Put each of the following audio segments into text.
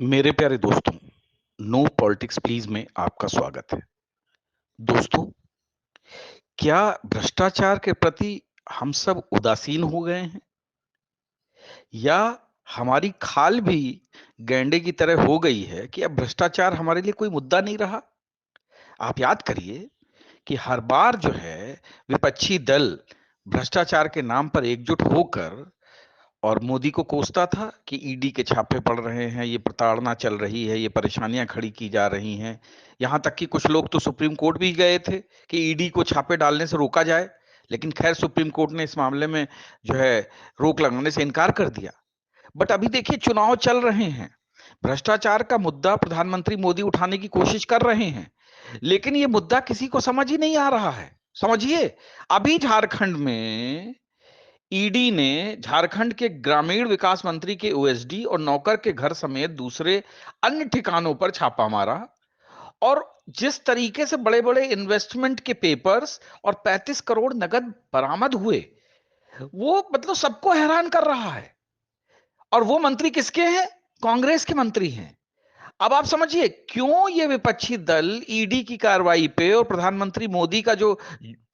मेरे प्यारे दोस्तों, नो पॉलिटिक्स प्लीज में आपका स्वागत है। दोस्तों, क्या भ्रष्टाचार के प्रति हम सब उदासीन हो गए हैं या हमारी खाल भी गैंडे की तरह हो गई है कि अब भ्रष्टाचार हमारे लिए कोई मुद्दा नहीं रहा? आप याद करिए कि हर बार जो है विपक्षी दल भ्रष्टाचार के नाम पर एकजुट होकर और मोदी को कोसता था कि ईडी के छापे पड़ रहे हैं, ये प्रताड़ना चल रही है, ये परेशानियां खड़ी की जा रही हैं। यहां तक कि कुछ लोग तो सुप्रीम कोर्ट भी गए थे कि ईडी को छापे डालने से रोका जाए, लेकिन खैर सुप्रीम कोर्ट ने इस मामले में जो है रोक लगाने से इनकार कर दिया। बट अभी देखिए, चुनाव चल रहे हैं, भ्रष्टाचार का मुद्दा प्रधानमंत्री मोदी उठाने की कोशिश कर रहे हैं, लेकिन ये मुद्दा किसी को समझ ही नहीं आ रहा है। समझिए, अभी झारखंड में ईडी ने झारखंड के ग्रामीण विकास मंत्री के ओएसडी और नौकर के घर समेत दूसरे अन्य ठिकानों पर छापा मारा और जिस तरीके से बड़े बड़े इन्वेस्टमेंट के पेपर्स और 35 करोड़ नगद बरामद हुए, वो मतलब सबको हैरान कर रहा है। और वो मंत्री किसके हैं? कांग्रेस के मंत्री हैं। अब आप समझिए क्यों ये विपक्षी दल ईडी की कार्रवाई पे और प्रधानमंत्री मोदी का जो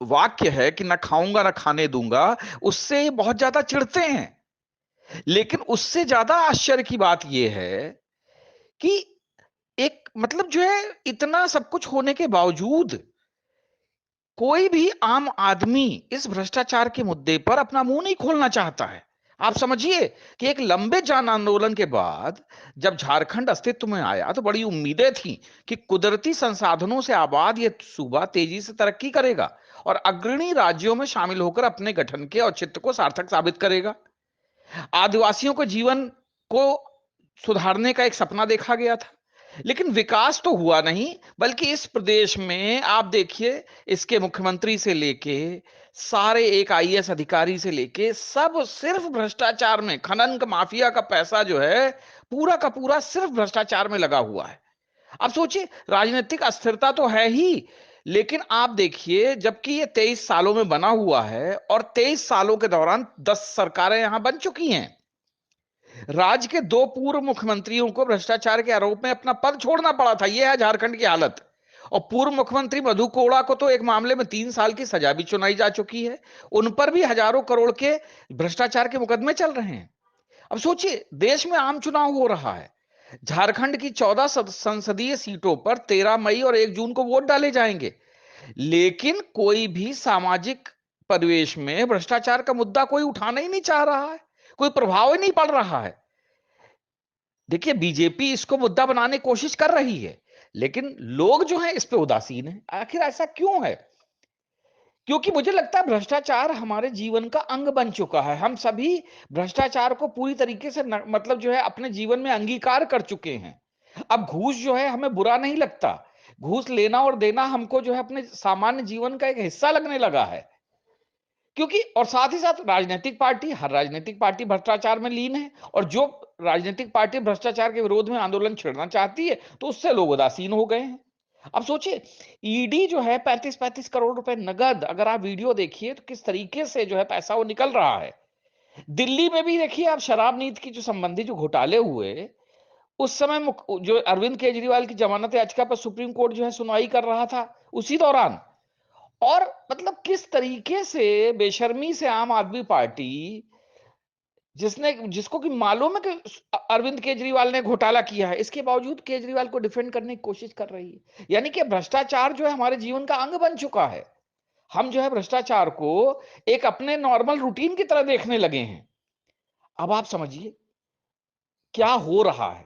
वाक्य है कि ना खाऊंगा ना खाने दूंगा, उससे ये बहुत ज्यादा चिढ़ते हैं। लेकिन उससे ज्यादा आश्चर्य की बात यह है कि एक मतलब जो है इतना सब कुछ होने के बावजूद कोई भी आम आदमी इस भ्रष्टाचार के मुद्दे पर अपना मुंह नहीं खोलना चाहता है। आप समझिए कि एक लंबे जन आंदोलन के बाद जब झारखंड अस्तित्व में आया तो बड़ी उम्मीदें थी कि कुदरती संसाधनों से आबाद यह सूबा तेजी से तरक्की करेगा और अग्रणी राज्यों में शामिल होकर अपने गठन के औचित्य को सार्थक साबित करेगा। आदिवासियों के जीवन को सुधारने का एक सपना देखा गया था, लेकिन विकास तो हुआ नहीं, बल्कि इस प्रदेश में आप देखिए, इसके मुख्यमंत्री से लेके सारे एक आईएएस अधिकारी से लेके सब सिर्फ भ्रष्टाचार में, खनन का माफिया का पैसा जो है पूरा का पूरा सिर्फ भ्रष्टाचार में लगा हुआ है। अब सोचिए, राजनीतिक अस्थिरता तो है ही, लेकिन आप देखिए, जबकि ये 23 सालों में बना हुआ है और 23 सालों के दौरान 10 सरकारें यहां बन चुकी हैं, राज्य के दो पूर्व मुख्यमंत्रियों को भ्रष्टाचार के आरोप में अपना पद छोड़ना पड़ा था। यह है झारखंड की हालत। और पूर्व मुख्यमंत्री मधु कोड़ा को तो एक मामले में 3 साल की सजा भी सुनाई जा चुकी है। उन पर भी हजारों करोड़ के भ्रष्टाचार के मुकदमे चल रहे हैं। अब सोचिए, देश में आम चुनाव हो रहा है, झारखंड की 14 संसदीय सीटों पर 13 मई और 1 जून को वोट डाले जाएंगे, लेकिन कोई भी सामाजिक परिवेश में भ्रष्टाचार का मुद्दा कोई उठाना ही नहीं चाह रहा है, कोई प्रभाव ही नहीं पड़ रहा है। देखिए, बीजेपी इसको मुद्दा बनाने की कोशिश कर रही है, लेकिन लोग जो हैं इस पे उदासीन हैं। आखिर ऐसा क्यों है? क्योंकि मुझे लगता है भ्रष्टाचार हमारे जीवन का अंग बन चुका है। हम सभी भ्रष्टाचार को पूरी तरीके से मतलब जो है अपने जीवन में अंगीकार कर चुके हैं। अब घूस जो है हमें बुरा नहीं लगता। घूस लेना और देना हमको जो है अपने सामान्य जीवन का एक हिस्सा लगने लगा है। क्योंकि और साथ ही साथ राजनीतिक पार्टी, हर राजनीतिक पार्टी भ्रष्टाचार में लीन है, और जो राजनीतिक पार्टी भ्रष्टाचार के विरोध में आंदोलन छेड़ना चाहती है तो उससे लोग उदासीन हो गए हैं। अब सोचिए, ईडी जो है 35-35 करोड़ रुपए नगद, अगर आप वीडियो देखिए तो किस तरीके से जो है पैसा वो निकल रहा है। दिल्ली में भी देखिए आप, शराब नीति की जो संबंधी जो घोटाले हुए, उस समय जो अरविंद केजरीवाल की जमानत याचिका पर सुप्रीम कोर्ट जो है सुनवाई कर रहा था, उसी दौरान और मतलब किस तरीके से बेशर्मी से आम आदमी पार्टी, जिसने जिसको कि मालूम है कि अरविंद केजरीवाल ने घोटाला किया है, इसके बावजूद केजरीवाल को डिफेंड करने की कोशिश कर रही है। यानी कि भ्रष्टाचार जो है हमारे जीवन का अंग बन चुका है। हम जो है भ्रष्टाचार को एक अपने नॉर्मल रूटीन की तरह देखने लगे हैं। अब आप समझिए क्या हो रहा है।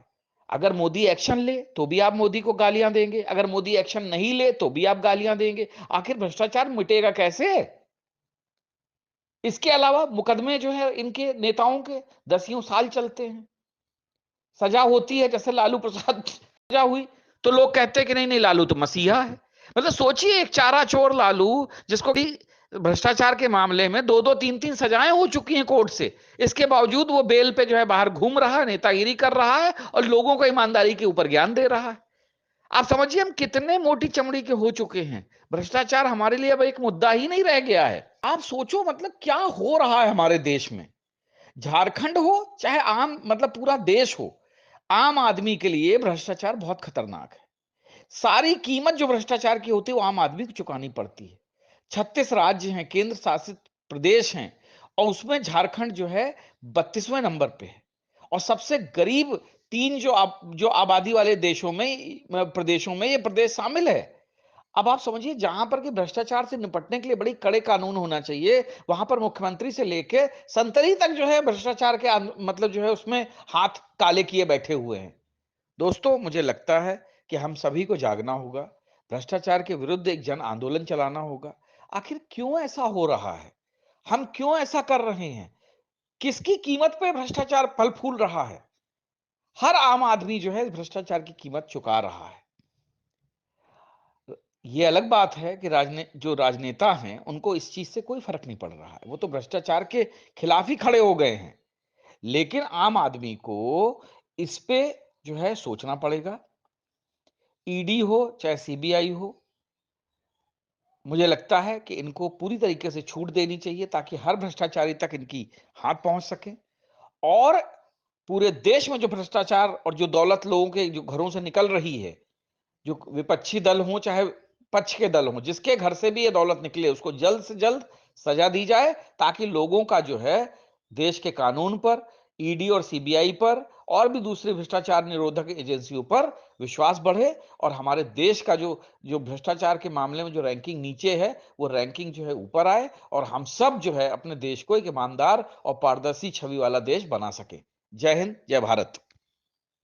अगर मोदी एक्शन ले तो भी आप मोदी को गालियां देंगे, अगर मोदी एक्शन नहीं ले तो भी आप गालियां देंगे। आखिर भ्रष्टाचार मिटेगा कैसे? इसके अलावा मुकदमे जो है इनके नेताओं के 10 साल चलते हैं, सजा होती है, जैसे लालू प्रसाद सजा हुई तो लोग कहते हैं कि नहीं नहीं, लालू तो मसीहा है। मतलब सोचिए, एक चारा चोर लालू, जिसको भी भ्रष्टाचार के मामले में 2-2 3-3 सजाएं हो चुकी हैं कोर्ट से, इसके बावजूद वो बेल पे जो है बाहर घूम रहा है, नेतागिरी कर रहा है और लोगों को ईमानदारी के ऊपर ज्ञान दे रहा है। आप समझिए हम कितने मोटी चमड़ी के हो चुके हैं। भ्रष्टाचार हमारे लिए अब एक मुद्दा ही नहीं रह गया है। आप सोचो मतलब क्या हो रहा है हमारे देश में। झारखंड हो चाहे आम मतलब पूरा देश हो, आम आदमी के लिए भ्रष्टाचार बहुत खतरनाक है। सारी कीमत जो भ्रष्टाचार की होती है वो आम आदमी को चुकानी पड़ती है। 36 राज्य हैं, केंद्र शासित प्रदेश हैं और उसमें झारखंड जो है 32वें नंबर पे है और सबसे गरीब 3 जो आबादी वाले देशों में प्रदेशों में ये प्रदेश शामिल है। अब आप समझिए जहां पर कि भ्रष्टाचार से निपटने के लिए बड़ी कड़े कानून होना चाहिए, वहां पर मुख्यमंत्री से लेके संतरी तक जो है भ्रष्टाचार के मतलब जो है उसमें हाथ काले किए बैठे हुए हैं। दोस्तों, मुझे लगता है कि हम सभी को जागना होगा, भ्रष्टाचार के विरुद्ध एक जन आंदोलन चलाना होगा। आखिर क्यों ऐसा हो रहा है? हम क्यों ऐसा कर रहे हैं? किसकी कीमत पे भ्रष्टाचार फल फूल रहा है? हर आम आदमी जो है भ्रष्टाचार की कीमत चुका रहा है। ये अलग बात है कि जो राजनेता हैं, उनको इस चीज से कोई फर्क नहीं पड़ रहा है। वो तो भ्रष्टाचार के खिलाफ ही खड़े हो गए हैं। लेकिन आम आदमी को इस पे जो है सोचना पड़ेगा। ईडी हो चाहे सीबीआई हो, मुझे लगता है कि इनको पूरी तरीके से छूट देनी चाहिए ताकि हर भ्रष्टाचारी तक इनकी हाथ पहुंच सके और पूरे देश में जो भ्रष्टाचार और जो दौलत लोगों के जो घरों से निकल रही है, जो विपक्षी दल हो चाहे पक्ष के दल हो, जिसके घर से भी ये दौलत निकले उसको जल्द से जल्द सजा दी जाए ताकि लोगों का जो है देश के कानून पर, ईडी और सीबीआई पर और भी दूसरी भ्रष्टाचार निरोधक एजेंसियों पर विश्वास बढ़े और हमारे देश का जो जो भ्रष्टाचार के मामले में जो रैंकिंग नीचे है वो रैंकिंग जो है ऊपर आए और हम सब जो है अपने देश को एक ईमानदार और पारदर्शी छवि वाला देश बना सके। जय हिंद, जय भारत।